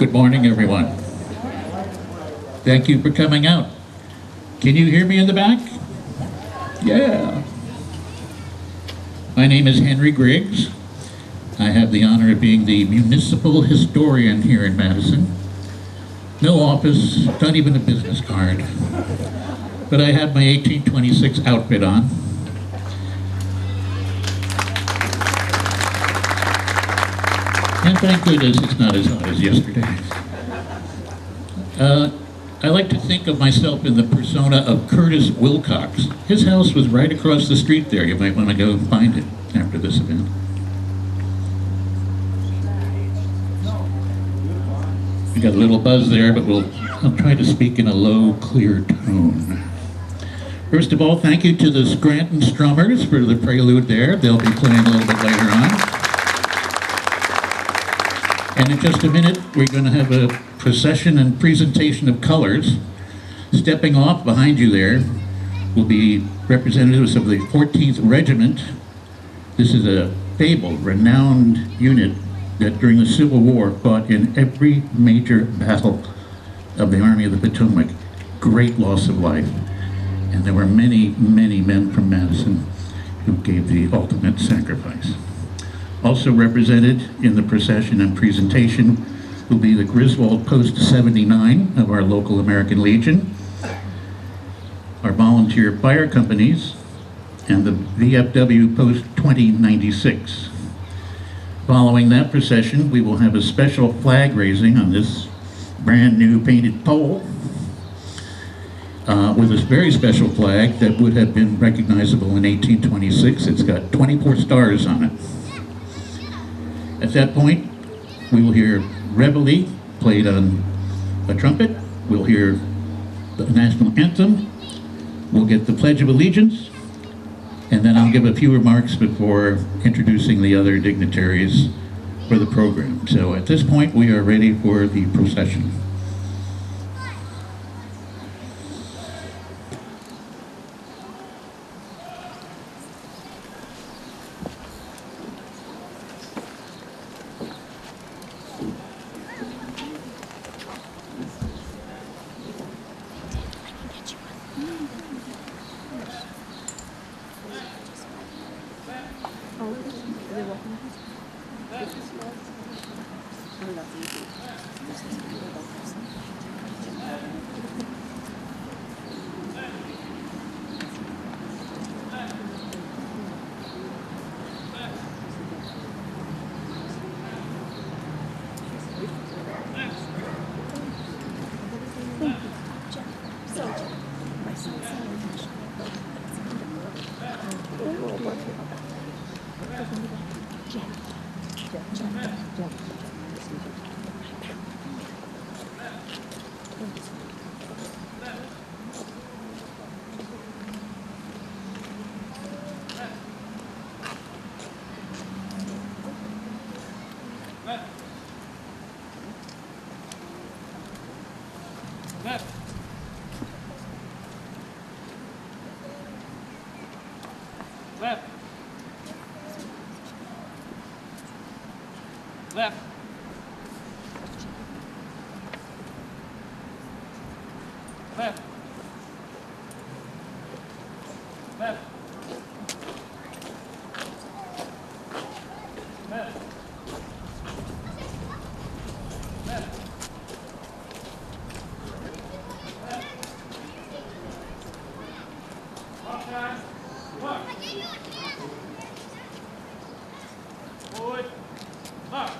Good morning, everyone. Thank you for coming out. Can you hear me in the back? Yeah. My name is Henry Griggs. I have the honor of being the municipal historian here in Madison. No office, not even a business card. But I have my 1826 outfit on. And thank goodness it's not as hot as yesterday. I like to think of myself in the persona of Curtis Wilcox. His house was right across the street there. You might want to go find it after this event. We got a little buzz there, but I'll try to speak in a low, clear tone. First of all, thank you to the Scranton Strummers for the prelude there. They'll be playing a little bit later on. And in just a minute, we're going to have a procession and presentation of colors. Stepping off behind you there will be representatives of the 14th Regiment. This is a fabled, renowned unit that during the Civil War fought in every major battle of the Army of the Potomac. Great loss of life. And there were many, many men from Madison who gave the ultimate sacrifice. Also represented in the procession and presentation will be the Griswold Post 79 of our local American Legion, our volunteer fire companies, and the VFW Post 2096. Following that procession, we will have a special flag raising on this brand new painted pole with a very special flag that would have been recognizable in 1826. It's got 24 stars on it. At that point, we will hear Reveille played on a trumpet. We'll hear the national anthem. We'll get the Pledge of Allegiance. And then I'll give a few remarks before introducing the other dignitaries for the program. So at this point, we are ready for the procession. Left. Left. Left. Left. Left. Left. Walk time. Walk. Forward. Mark.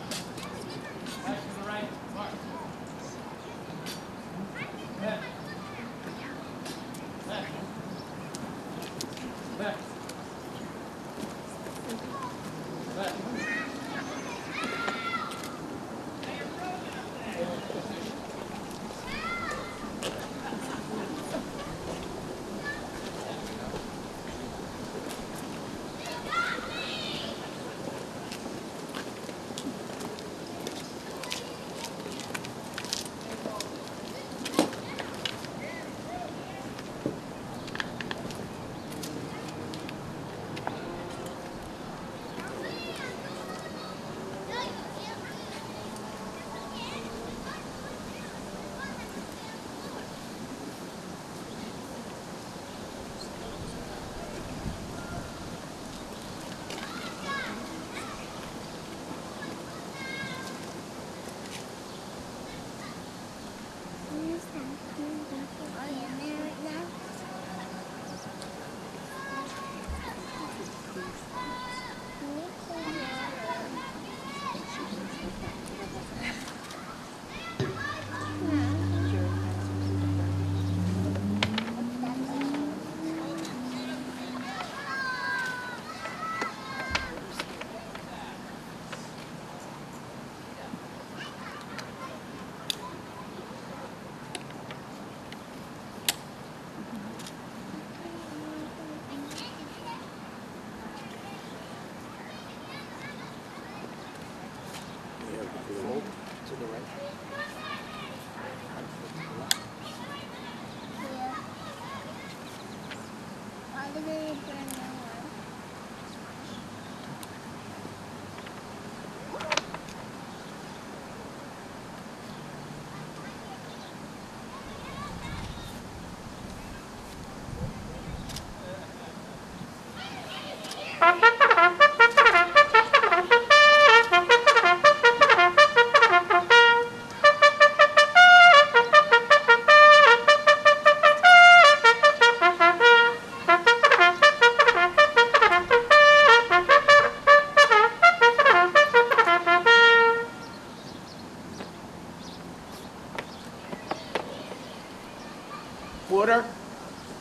Quarter.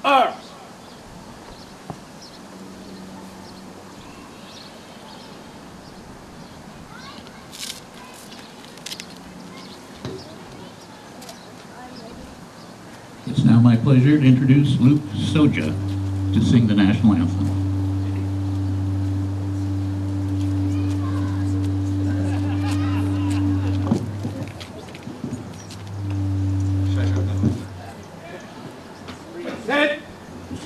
Arms. It's now my pleasure to introduce Luke Soja to sing the national anthem. Set.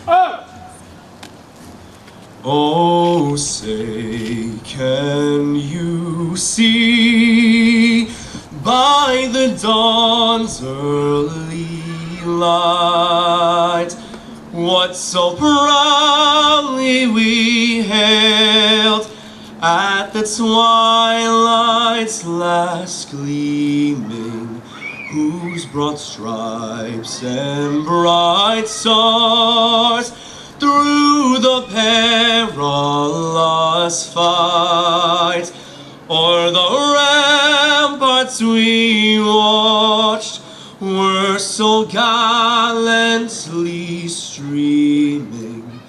Up. Oh, say, can you see by the dawn's early light what so proudly we hailed at the twilight's last gleaming, whose broad stripes and bright stars through the perilous fight o'er the ramparts we watched were so gallantly streaming,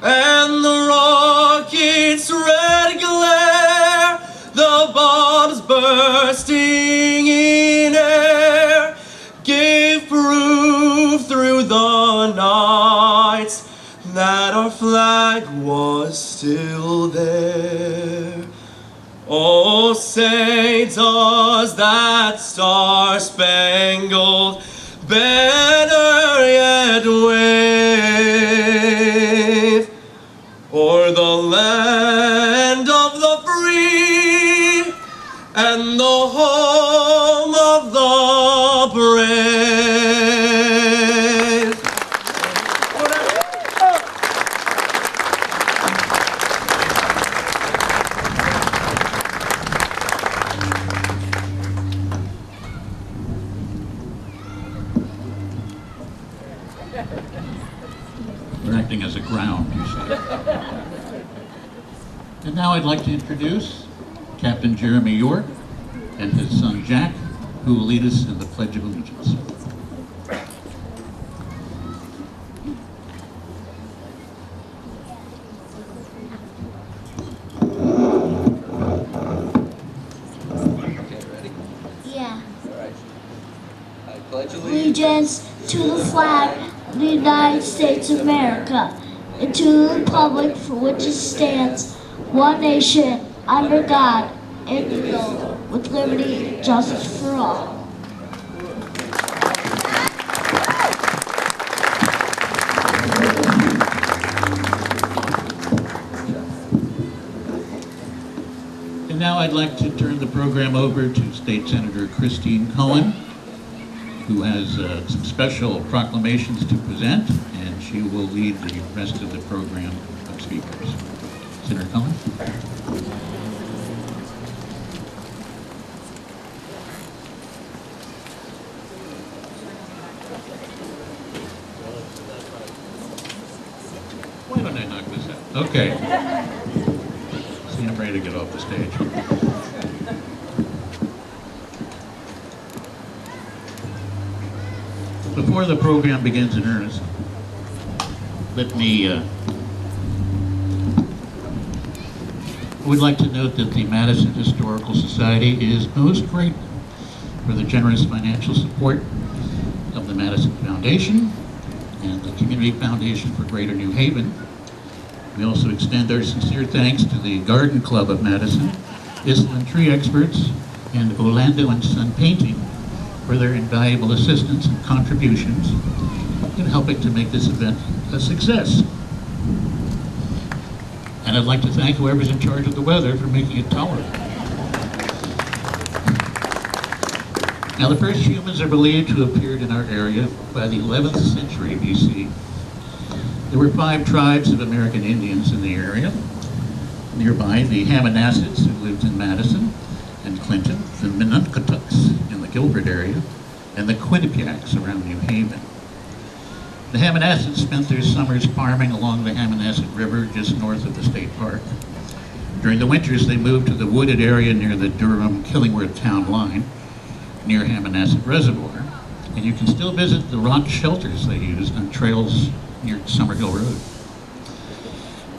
and the rocket's red glare, the bombs bursting in air, gave proof through the night that our flag was still there. Oh, say, does that star-spangled banner yet wave o'er the land of the free and the home of the brave? We're acting as a ground, you see. And now I'd like to introduce Captain Jeremy York and his son Jack, who will lead us in the Pledge of Allegiance. Yeah. I pledge allegiance to the flag of the United States of America and to the republic for which it stands, one nation, under God, indivisible, with liberty and justice for all. And now I'd like to turn the program over to State Senator Christine Cohen, who has some special proclamations to present, and she will lead the rest of the program of speakers. Senator Cohen? Why don't I knock this out? Okay. See, I'm ready to get off the stage. Before the program begins in earnest, let me, I would like to note that the Madison Historical Society is most grateful for the generous financial support of the Madison Foundation and the Community Foundation for Greater New Haven. We also extend our sincere thanks to the Garden Club of Madison, Island Tree Experts, and Orlando and Son Painting for their invaluable assistance and contributions in helping to make this event a success. And I'd like to thank whoever's in charge of the weather for making it tolerable. Now, the first humans are believed to have appeared in our area by the 11th century BC. There were 5 tribes of American Indians in the area. Nearby, the Hamanasets, who lived in Madison and Clinton, the Minuncutucks in the Guilford area, and the Quinnipiacs around New Haven. The Hamanasets spent their summers farming along the Hamanasset River just north of the state park. During the winters, they moved to the wooded area near the Durham-Killingworth town line, near Hamanasset Reservoir, and you can still visit the rock shelters they used on trails near Summerhill Road.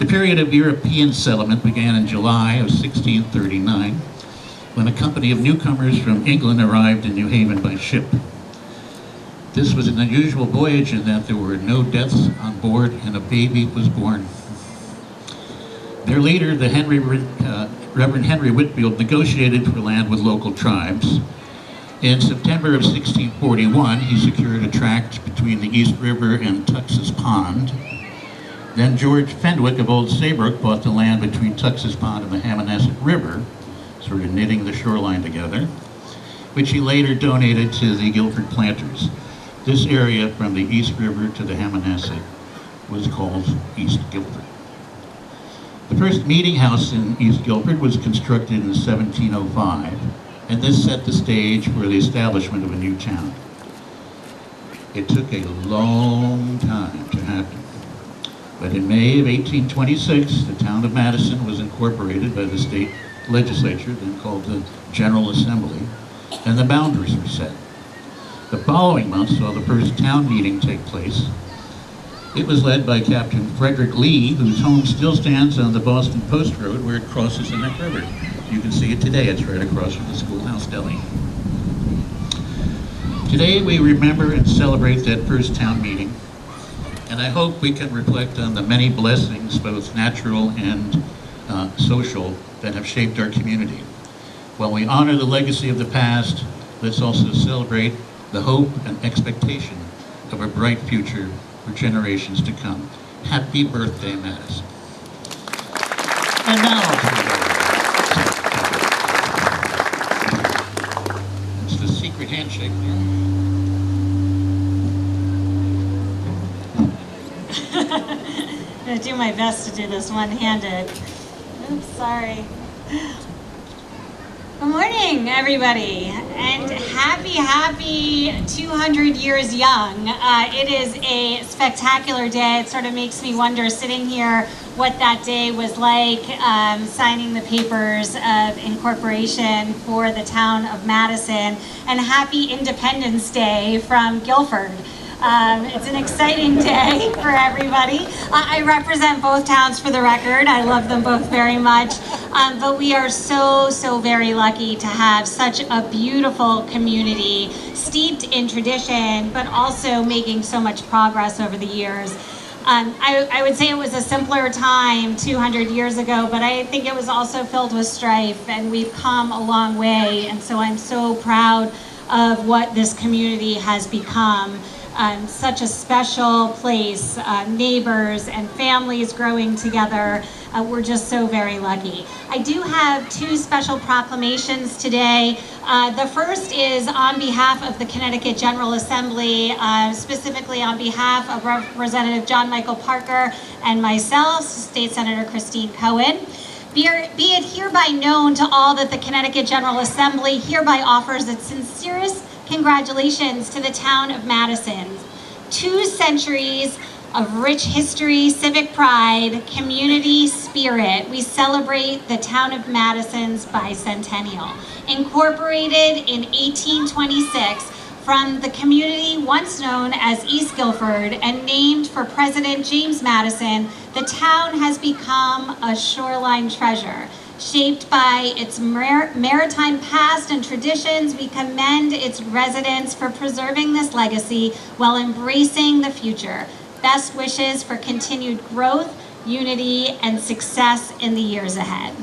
The period of European settlement began in July of 1639, when a company of newcomers from England arrived in New Haven by ship. This was an unusual voyage in that there were no deaths on board and a baby was born. Their leader, the Reverend Henry Whitfield, negotiated for land with local tribes. In September of 1641, he secured a tract between the East River and Tux's Pond. Then George Fenwick of Old Saybrook bought the land between Tux's Pond and the Hamanasset River, sort of knitting the shoreline together, which he later donated to the Guilford planters. This area from the East River to the Hamanasset was called East Guilford. The first meeting house in East Guilford was constructed in 1705, and this set the stage for the establishment of a new town. It took a long time to happen, but in May of 1826, the town of Madison was incorporated by the state legislature, then called the General Assembly, and the boundaries were set. The following month saw the first town meeting take place. It was led by Captain Frederick Lee, whose home still stands on the Boston Post Road where it crosses the Neck River. You can see it today. It's right across from the schoolhouse deli. Today we remember and celebrate that first town meeting, and I hope we can reflect on the many blessings, both natural and social, that have shaped our community. While we honor the legacy of the past, let's also celebrate the hope and expectation of a bright future for generations to come. Happy birthday, Madison. And now, it's the secret handshake I'm going to do my best to do this one-handed. Oops, sorry. Good morning, everybody, and happy 200 years young. It is a spectacular day. It sort of makes me wonder, sitting here, what that day was like, signing the papers of incorporation for the town of Madison, and happy Independence Day from Guilford. It's an exciting day for everybody. I represent both towns, for the record. I love them both very much. But we are so very lucky to have such a beautiful community, steeped in tradition, but also making so much progress over the years. I would say it was a simpler time 200 years ago, but I think it was also filled with strife, and we've come a long way. And so I'm so proud of what this community has become. Such a special place, neighbors and families growing together. We're just so very lucky. I do have 2 special proclamations today. The first is on behalf of the Connecticut General Assembly, specifically on behalf of Representative John Michael Parker and myself, State Senator Christine Cohen. Be it hereby known to all that the Connecticut General Assembly hereby offers its sincerest congratulations to the town of Madison. 2 centuries of rich history, civic pride, community spirit. We celebrate the town of Madison's Bicentennial. Incorporated in 1826 from the community once known as East Guilford and named for President James Madison, the town has become a shoreline treasure. Shaped by its maritime past and traditions, we commend its residents for preserving this legacy while embracing the future. Best wishes for continued growth, unity, and success in the years ahead.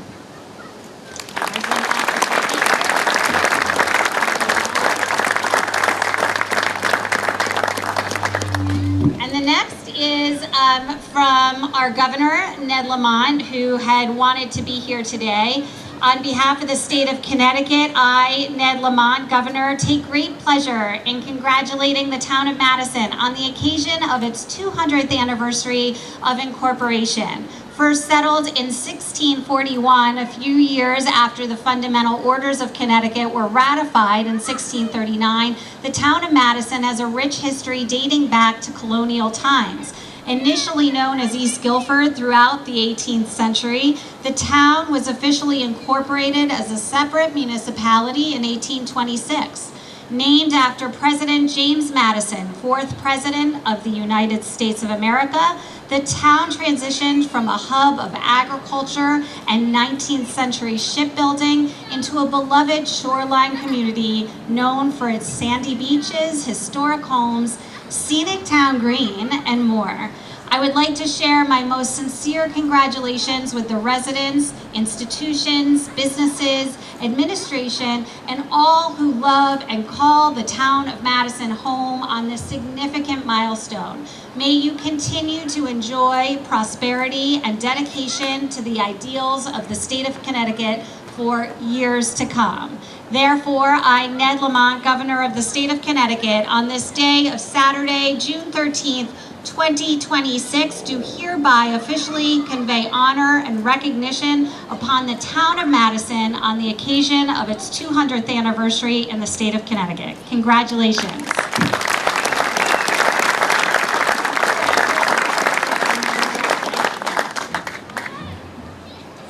from our governor, Ned Lamont, who had wanted to be here today. On behalf of the state of Connecticut, I, Ned Lamont, Governor, take great pleasure in congratulating the town of Madison on the occasion of its 200th anniversary of incorporation. First settled in 1641, a few years after the Fundamental Orders of Connecticut were ratified in 1639, the town of Madison has a rich history dating back to colonial times. Initially known as East Guilford throughout the 18th century, the town was officially incorporated as a separate municipality in 1826. Named after President James Madison, 4th President of the United States of America, the town transitioned from a hub of agriculture and 19th century shipbuilding into a beloved shoreline community known for its sandy beaches, historic homes, scenic town green, and more. I would like to share my most sincere congratulations with the residents, institutions, businesses, administration, and all who love and call the town of Madison home on this significant milestone. May you continue to enjoy prosperity and dedication to the ideals of the state of Connecticut for years to come. Therefore, I, Ned Lamont, Governor of the state of Connecticut, on this day of Saturday, June 13th, 2026, do hereby officially convey honor and recognition upon the town of Madison on the occasion of its 200th anniversary in the state of Connecticut. Congratulations.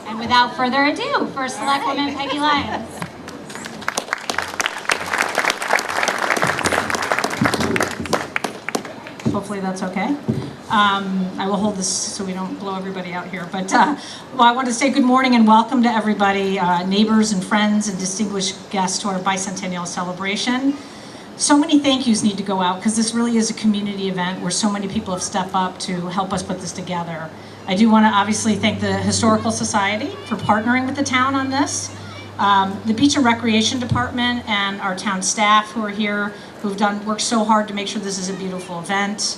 And without further ado, First Selectwoman Peggy Lyons. Hopefully that's okay. I will hold this so we don't blow everybody out here. But well, I want to say good morning and welcome to everybody, neighbors and friends and distinguished guests to our Bicentennial celebration. So many thank yous need to go out because this really is a community event where so many people have stepped up to help us put this together. I do want to obviously thank the Historical Society for partnering with the town on this. The Beach and Recreation Department and our town staff who are here, who've worked so hard to make sure this is a beautiful event.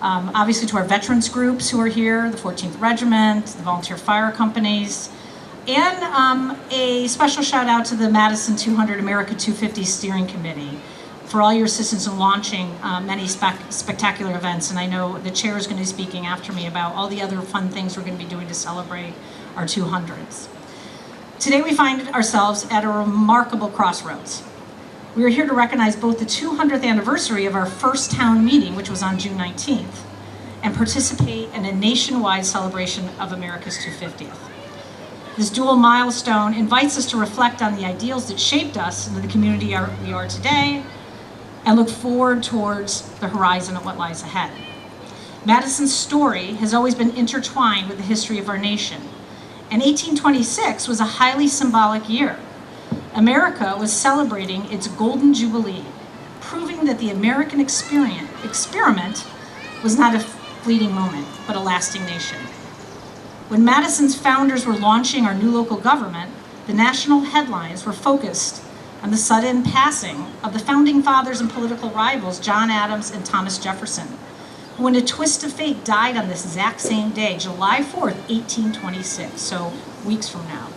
Obviously to our veterans groups who are here, the 14th Regiment, the volunteer fire companies, and a special shout out to the Madison 200 America 250 Steering Committee for all your assistance in launching many spectacular events. And I know the chair is going to be speaking after me about all the other fun things we're going to be doing to celebrate our 200s. Today we find ourselves at a remarkable crossroads. We are here to recognize both the 200th anniversary of our first town meeting, which was on June 19th, and participate in a nationwide celebration of America's 250th. This dual milestone invites us to reflect on the ideals that shaped us into the community we are today, and look forward towards the horizon of what lies ahead. Madison's story has always been intertwined with the history of our nation, and 1826 was a highly symbolic year. America was celebrating its Golden Jubilee, proving that the American experiment was not a fleeting moment, but a lasting nation. When Madison's founders were launching our new local government, the national headlines were focused on the sudden passing of the founding fathers and political rivals, John Adams and Thomas Jefferson, who in a twist of fate died on this exact same day, July 4th, 1826, so weeks from now.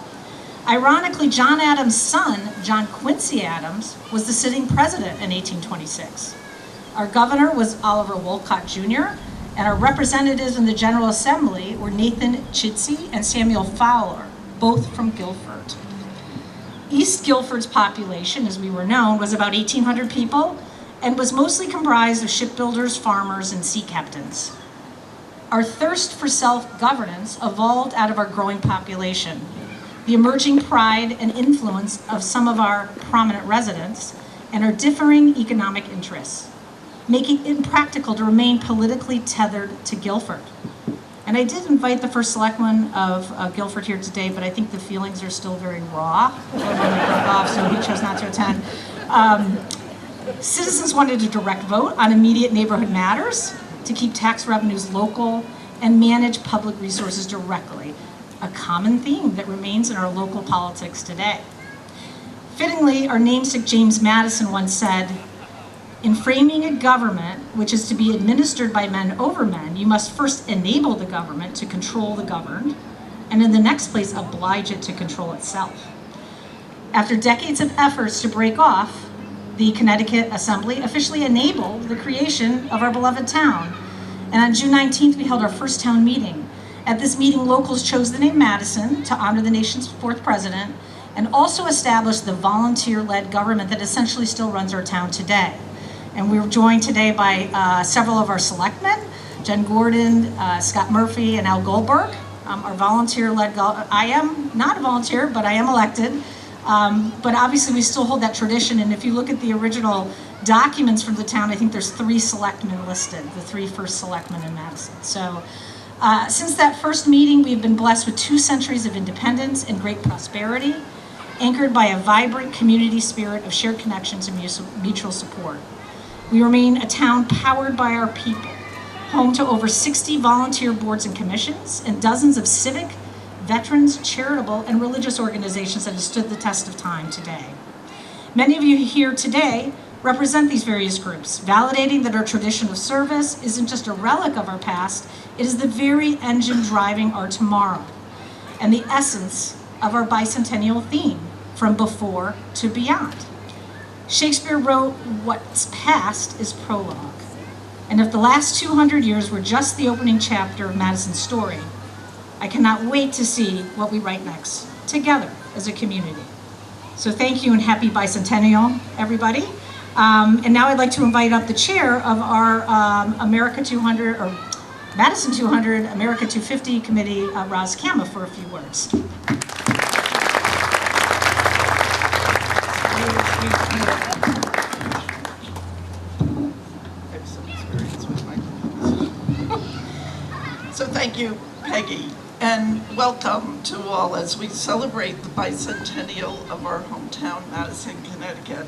Ironically, John Adams' son, John Quincy Adams, was the sitting president in 1826. Our governor was Oliver Wolcott Jr., and our representatives in the General Assembly were Nathan Chidsey and Samuel Fowler, both from Guilford. East Guilford's population, as we were known, was about 1,800 people and was mostly comprised of shipbuilders, farmers, and sea captains. Our thirst for self-governance evolved out of our growing population, the emerging pride and influence of some of our prominent residents, and our differing economic interests, making it impractical to remain politically tethered to Guilford. And I did invite the first selectman of Guilford here today, but I think the feelings are still very raw, so he chose not to attend. Citizens wanted a direct vote on immediate neighborhood matters, to keep tax revenues local, and manage public resources directly, a common theme that remains in our local politics today. Fittingly, our namesake James Madison once said, In framing a government which is to be administered by men over men, you must first enable the government to control the governed, and in the next place, oblige it to control itself. After decades of efforts to break off, the Connecticut Assembly officially enabled the creation of our beloved town. And on June 19th, we held our first town meeting. At this meeting, locals chose the name Madison to honor the nation's 4th president, and also established the volunteer-led government that essentially still runs our town today. And we were joined today by several of our selectmen, Jen Gordon, Scott Murphy, and Al Goldberg. Our volunteer-led, I am not a volunteer, but I am elected. But obviously we still hold that tradition, and if you look at the original documents from the town, I think there's 3 selectmen listed, the 3 first selectmen in Madison. So since that first meeting, we've been blessed with 2 centuries of independence and great prosperity, anchored by a vibrant community spirit of shared connections and mutual support. We remain a town powered by our people, home to over 60 volunteer boards and commissions, and dozens of civic, veterans, charitable, and religious organizations that have stood the test of time today. Many of you here today represent these various groups, validating that our tradition of service isn't just a relic of our past, it is the very engine driving our tomorrow, and the essence of our bicentennial theme, from before to beyond. Shakespeare wrote, "What's past is prologue." And if the last 200 years were just the opening chapter of Madison's story, I cannot wait to see what we write next, together as a community. So thank you and happy Bicentennial, everybody. And now I'd like to invite up the chair of our America 200, or Madison 200, America 250 committee, Roz Kama, for a few words. So thank you, Peggy, and welcome to all as we celebrate the bicentennial of our hometown, Madison, Connecticut,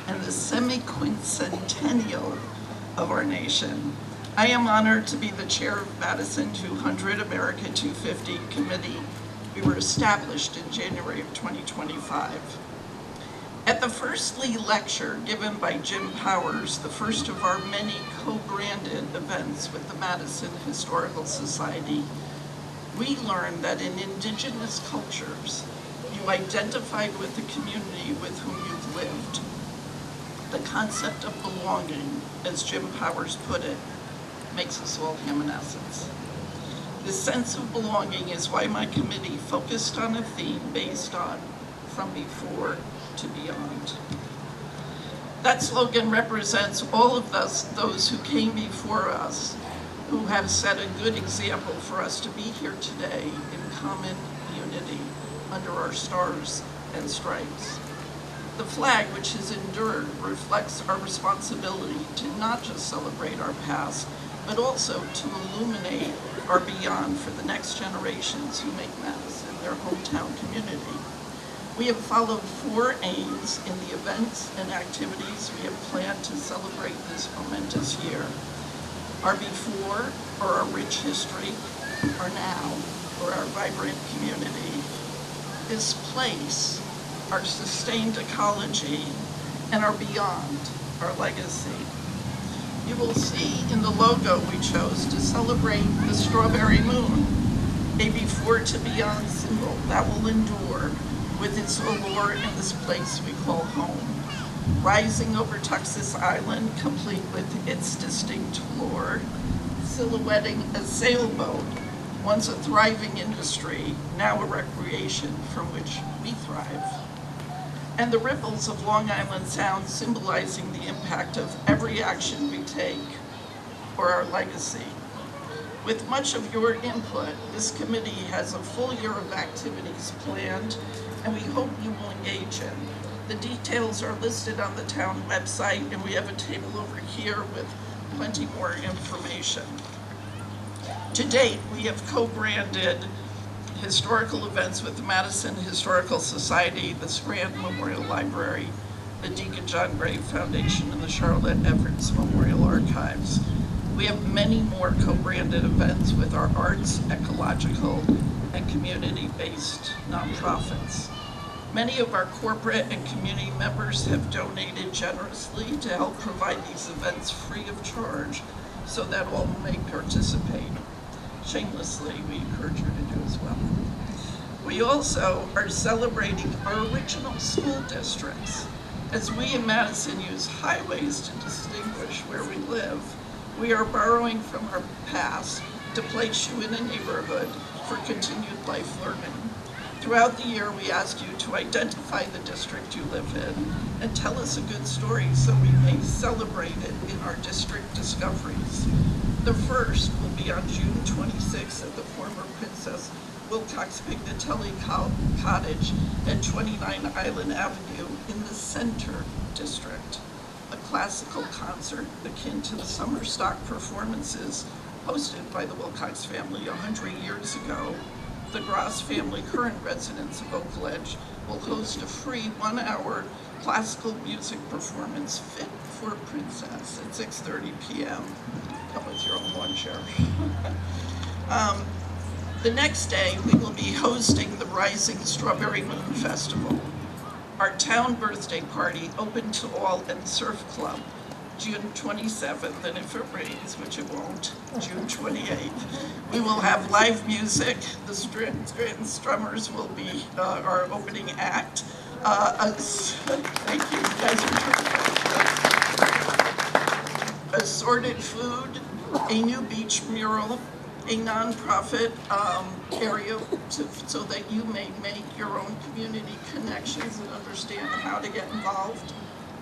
and the semi-quincentennial of our nation. I am honored to be the chair of Madison 200 America 250 Committee. We were established in January of 2025. At the first Lee lecture given by Jim Powers, the first of our many co-branded events with the Madison Historical Society, we learned that in indigenous cultures, you identified with the community with whom you've lived. The concept of belonging, as Jim Powers put it, makes us all human essence. This sense of belonging is why my committee focused on a theme based on from before to beyond. That slogan represents all of those who came before us, who have set a good example for us to be here today in common unity under our stars and stripes. The flag, which has endured, reflects our responsibility to not just celebrate our past, but also to illuminate our beyond for the next generations who make Madison their hometown community. We have followed 4 aims in the events and activities we have planned to celebrate this momentous year. Our before, or our rich history, our now, or our vibrant community. This place, our sustained ecology, and our beyond, our legacy. You will see in the logo we chose to celebrate the strawberry moon, a before to beyond symbol that will endure with its allure in this place we call home. Rising over Texas Island, complete with its distinct lore, silhouetting a sailboat, once a thriving industry, now a recreation from which we thrive. And the ripples of Long Island Sound symbolizing the impact of every action we take or our legacy. With much of your input, this committee has a full year of activities planned, and we hope you will engage in. The details are listed on the town website, and we have a table over here with plenty more information. To date, we have co-branded historical events with the Madison Historical Society, the Scranton Memorial Library, the Deacon John Gray Foundation, and the Charlotte Everett's Memorial Archives. We have many more co-branded events with our arts, ecological, and community-based nonprofits. Many of our corporate and community members have donated generously to help provide these events free of charge so that all may participate. Shamelessly, we encourage you to do as well. We also are celebrating our original school districts. As we in Madison use highways to distinguish where we live, we are borrowing from our past to place you in a neighborhood for continued life learning. Throughout the year, we ask you to identify the district you live in and tell us a good story so we may celebrate it in our district discoveries. The first will be on June 26th at the former Princess Wilcox Pignatelli Cottage at 29 Island Avenue in the Center District. A classical concert akin to the summer stock performances hosted by the Wilcox family 100 years ago. The Gross family, current residents of Oak Ledge, will host a free 1-hour classical music performance fit for a princess at 6:30 p.m. Come with your own lawn chair. The next day, we will be hosting the Rising Strawberry Moon Festival, our town birthday party open to all and surf club, June 27th, and if it rains, which it won't, June 28th. We will have live music. The Strummers will be our opening act. Thank you, you guys are terrific. Assorted food, a new beach mural, a nonprofit area so that you may make your own community connections and understand how to get involved.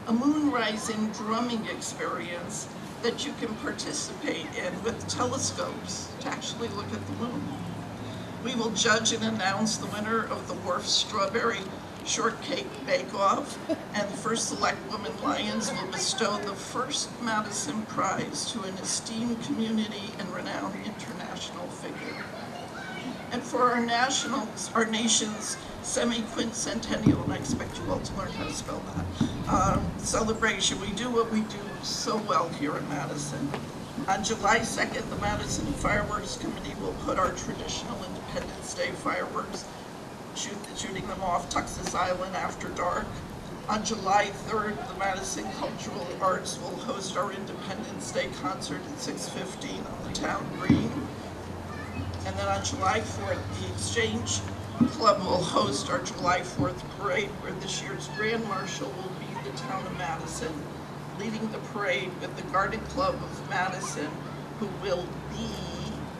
A moon rising drumming experience that you can participate in with telescopes to actually look at the moon. We will judge and announce the winner of the Wharf Strawberry Shortcake Bake-Off, and the First Select Women Lions will bestow the first Madison Prize to an esteemed community and renowned international figure. And for our nation's semi-quincentennial, and I expect you all to learn how to spell that, celebration, we do what we do so well here in Madison. On July 2nd, the Madison Fireworks Committee will put our traditional Independence Day fireworks, shooting them off Tuxas Island after dark. On July 3rd, the Madison Cultural Arts will host our Independence Day concert at 6:15 on the town green. And then on July 4th, the Exchange Club will host our July 4th parade, where this year's Grand Marshal will be the town of Madison, leading the parade with the Garden Club of Madison, who will be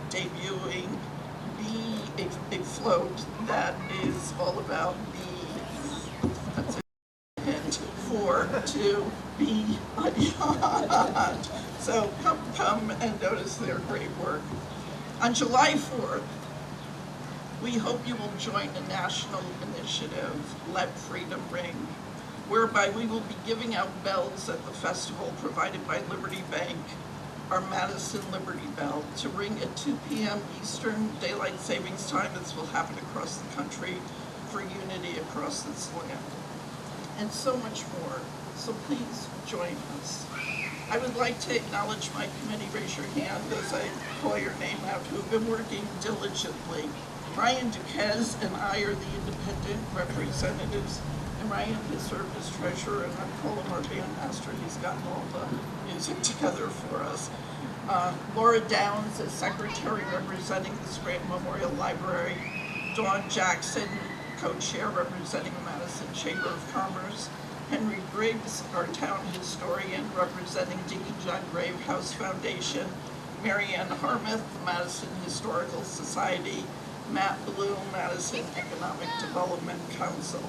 debuting a float that is all about bees. That's a hint to be beyond. So come and notice their great work. On July 4th, we hope you will join a national initiative, Let Freedom Ring, whereby we will be giving out bells at the festival provided by Liberty Bank, our Madison Liberty Bell, to ring at 2 p.m. Eastern Daylight Savings Time. This will happen across the country for unity across this land. And so much more. So please join us. I would like to acknowledge my committee. Raise your hand as I call your name out, who've been working diligently. Ryan Duquesne and I are the independent representatives, and Ryan has served as treasurer, and I call him our bandmaster. He's gotten all the music together for us. Laura Downs is secretary representing the Scranton Memorial Library. Dawn Jackson, co-chair representing the Madison Chamber of Commerce. Henry Briggs, our town historian, representing Deacon John Grave House Foundation. Marianne Harmuth, Madison Historical Society. Matt Bloom, Madison Economic Development Council.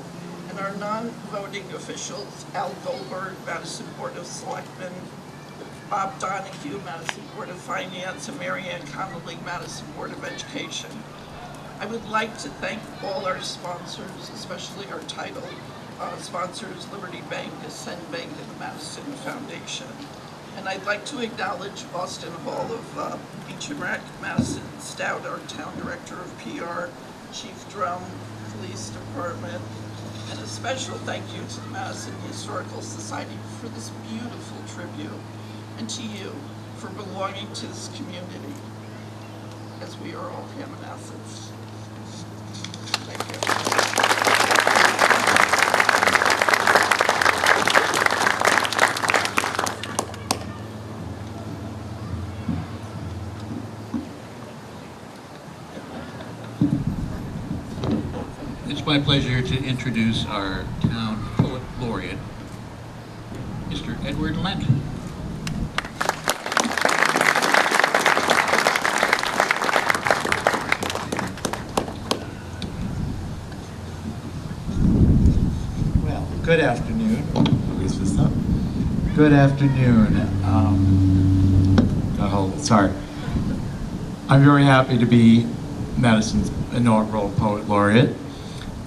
And our non-voting officials, Al Goldberg, Madison Board of Selectmen, Bob Donahue, Madison Board of Finance, and Marianne Connolly, Madison Board of Education. I would like to thank all our sponsors, especially our title sponsors, Liberty Bank, Ascend Bank, and the Madison Foundation. And I'd like to acknowledge Austin Hall of Beach and Rec, Madison Stout, our town director of PR, Chief Drum, Police Department, and a special thank you to the Madison Historical Society for this beautiful tribute, and to you for belonging to this community, as we are all Hammonassets. Thank you. it's my pleasure to introduce our town poet laureate, Mr. Edward Lent. Well, good afternoon. Is this up? Good afternoon. Sorry. I'm very happy to be Madison's inaugural Poet Laureate.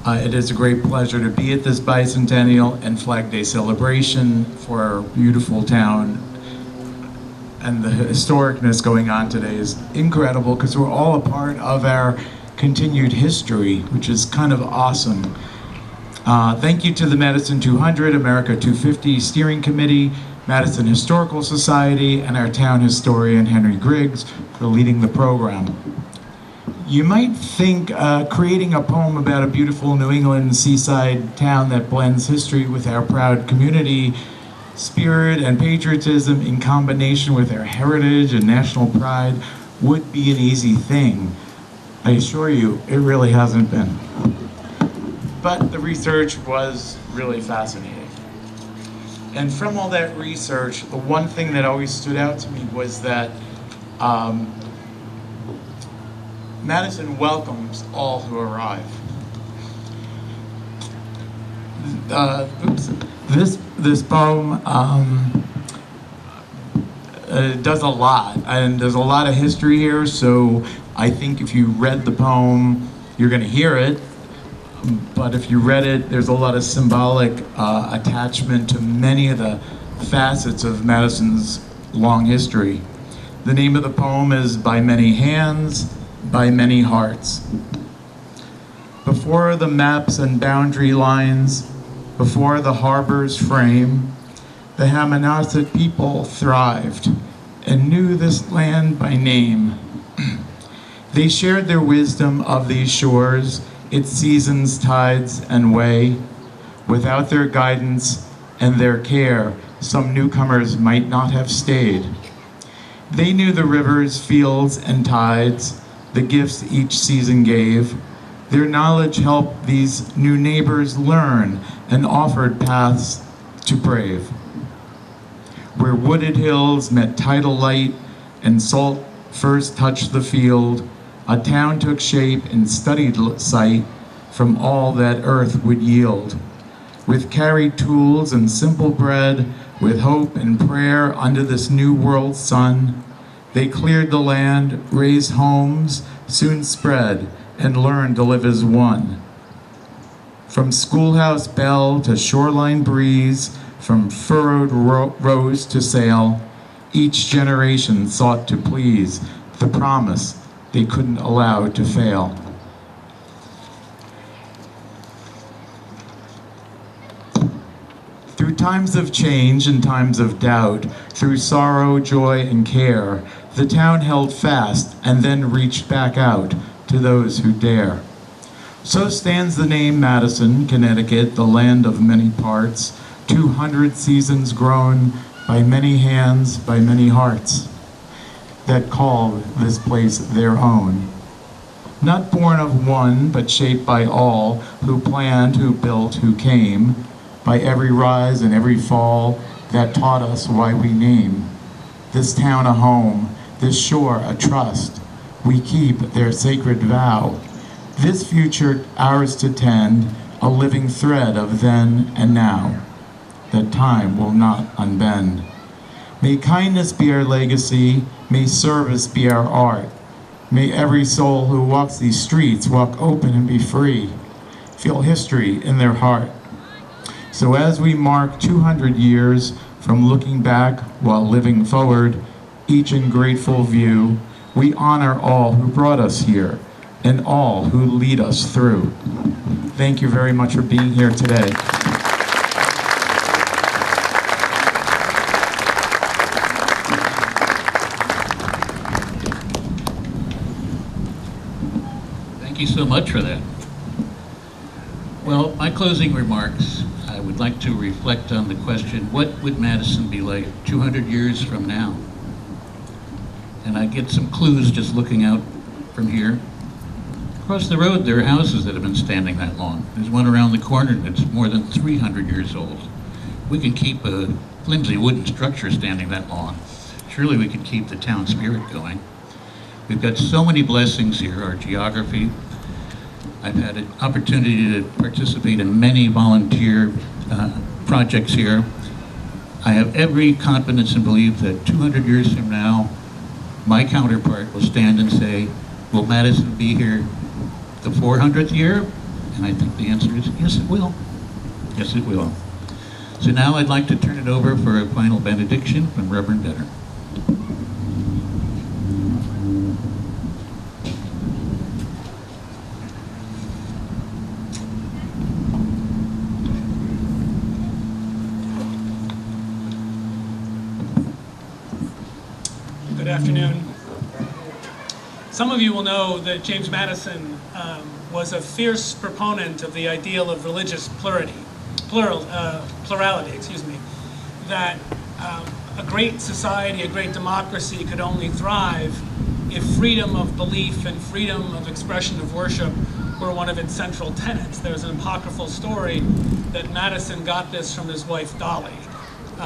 It is a great pleasure to be at this Bicentennial and Flag Day celebration for our beautiful town. And the historicness going on today is incredible because we're all a part of our continued history, which is kind of awesome. Thank you to the Madison 200, America 250 Steering Committee, Madison Historical Society, and our town historian, Henry Griggs, for leading the program. You might think creating a poem about a beautiful New England seaside town that blends history with our proud community spirit and patriotism in combination with our heritage and national pride would be an easy thing. I assure you, it really hasn't been. But the research was really fascinating. And from all that research, the one thing that always stood out to me was that Madison welcomes all who arrive. This poem does a lot, and there's a lot of history here, so I think if you read the poem, you're going to hear it. But if you read it, there's a lot of symbolic attachment to many of the facets of Madison's long history. The name of the poem is By Many Hands, By Many Hearts. Before the maps and boundary lines, before the harbor's frame, the Hammonasset people thrived and knew this land by name. They shared their wisdom of these shores, its seasons, tides, and way. Without their guidance and their care, some newcomers might not have stayed. They knew the rivers, fields, and tides, the gifts each season gave. Their knowledge helped these new neighbors learn and offered paths to brave. Where wooded hills met tidal light and salt first touched the field, a town took shape in studied sight from all that earth would yield. With carried tools and simple bread, with hope and prayer under this new world sun, they cleared the land, raised homes, soon spread, and learned to live as one. From schoolhouse bell to shoreline breeze, from furrowed rose to sail, each generation sought to please the promise they couldn't allow to fail. Through times of change and times of doubt, through sorrow, joy, and care, the town held fast and then reached back out to those who dare. So stands the name Madison, Connecticut, the land of many parts, 200 seasons grown by many hands, by many hearts, that called this place their own. Not born of one, but shaped by all, who planned, who built, who came, by every rise and every fall that taught us why we name this town a home, this shore a trust. We keep their sacred vow, this future ours to tend, a living thread of then and now, that time will not unbend. May kindness be our legacy, may service be our art. May every soul who walks these streets walk open and be free, feel history in their heart. So as we mark 200 years from looking back while living forward, each in grateful view, we honor all who brought us here and all who lead us through. Thank you very much for being here today. Thank you so much for that. Well, my closing remarks, I would like to reflect on the question, what would Madison be like 200 years from now? And I get some clues just looking out from here. Across the road, there are houses that have been standing that long. There's one around the corner that's more than 300 years old. We can keep a flimsy wooden structure standing that long. Surely we could keep the town spirit going. We've got so many blessings here, our geography. I've had an opportunity to participate in many volunteer projects here. I have every confidence and belief that 200 years from now, my counterpart will stand and say, will Madison be here the 400th year? And I think the answer is yes, it will. Yes, it will. So now I'd like to turn it over for a final benediction from Reverend Vetter. Good afternoon. Some of you will know that James Madison was a fierce proponent of the ideal of religious plurality, that a great society, a great democracy could only thrive if freedom of belief and freedom of expression of worship were one of its central tenets. There's an apocryphal story that Madison got this from his wife Dolly.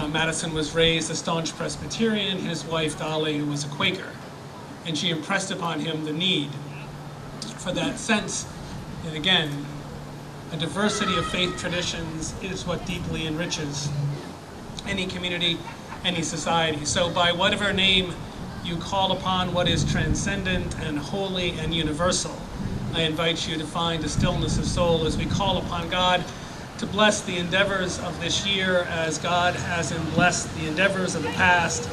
Madison was raised a staunch Presbyterian, his wife Dolly was a Quaker, and she impressed upon him the need for that sense. And again, a diversity of faith traditions is what deeply enriches any community, any society. So by whatever name you call upon what is transcendent and holy and universal, I invite you to find a stillness of soul as we call upon God to bless the endeavors of this year as God has blessed the endeavors of the past,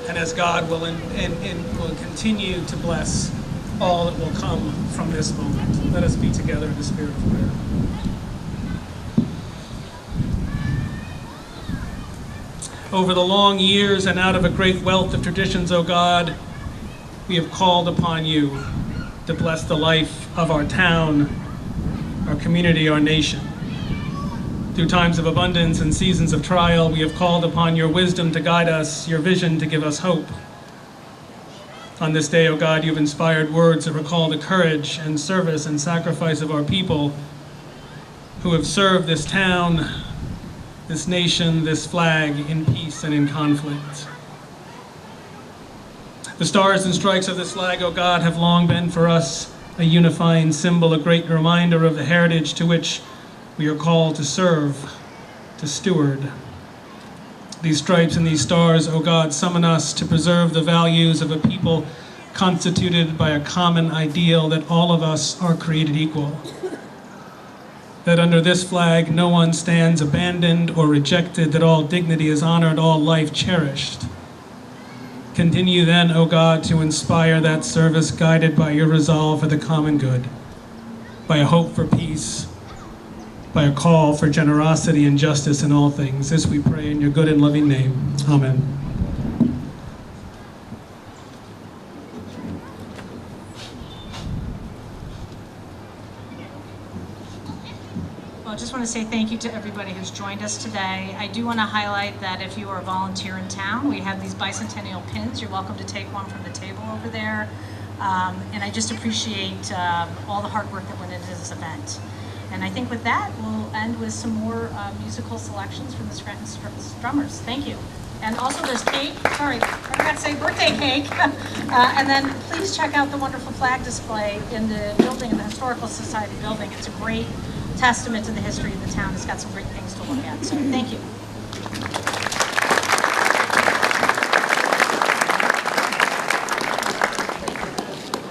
and as God will will continue to bless all that will come from this moment. Let us be together in the spirit of prayer. Over the long years and out of a great wealth of traditions, O God, we have called upon you to bless the life of our town, our community, our nation. Through times of abundance and seasons of trial, we have called upon your wisdom to guide us, your vision to give us hope. On this day, O God, you've inspired words that recall the courage and service and sacrifice of our people who have served this town, this nation, this flag in peace and in conflict. The stars and stripes of this flag, O God, have long been for us a unifying symbol, a great reminder of the heritage to which we are called to serve, to steward. These stripes and these stars, O God, summon us to preserve the values of a people constituted by a common ideal that all of us are created equal. That under this flag no one stands abandoned or rejected, that all dignity is honored, all life cherished. Continue then, O God, to inspire that service guided by your resolve for the common good, by a hope for peace, by a call for generosity and justice in all things. This we pray in your good and loving name. Amen. Well, I just want to say thank you to everybody who's joined us today. I do want to highlight that if you are a volunteer in town, we have these Bicentennial pins. You're welcome to take one from the table over there. And I just appreciate all the hard work that went into this event. And I think with that, we'll end with some more musical selections from the Scranton Strummers. Thank you. And also there's cake. Sorry, I forgot to say birthday cake. And then please check out the wonderful flag display in the building, in the Historical Society building. It's a great testament to the history of the town. It's got some great things to look at. So thank you.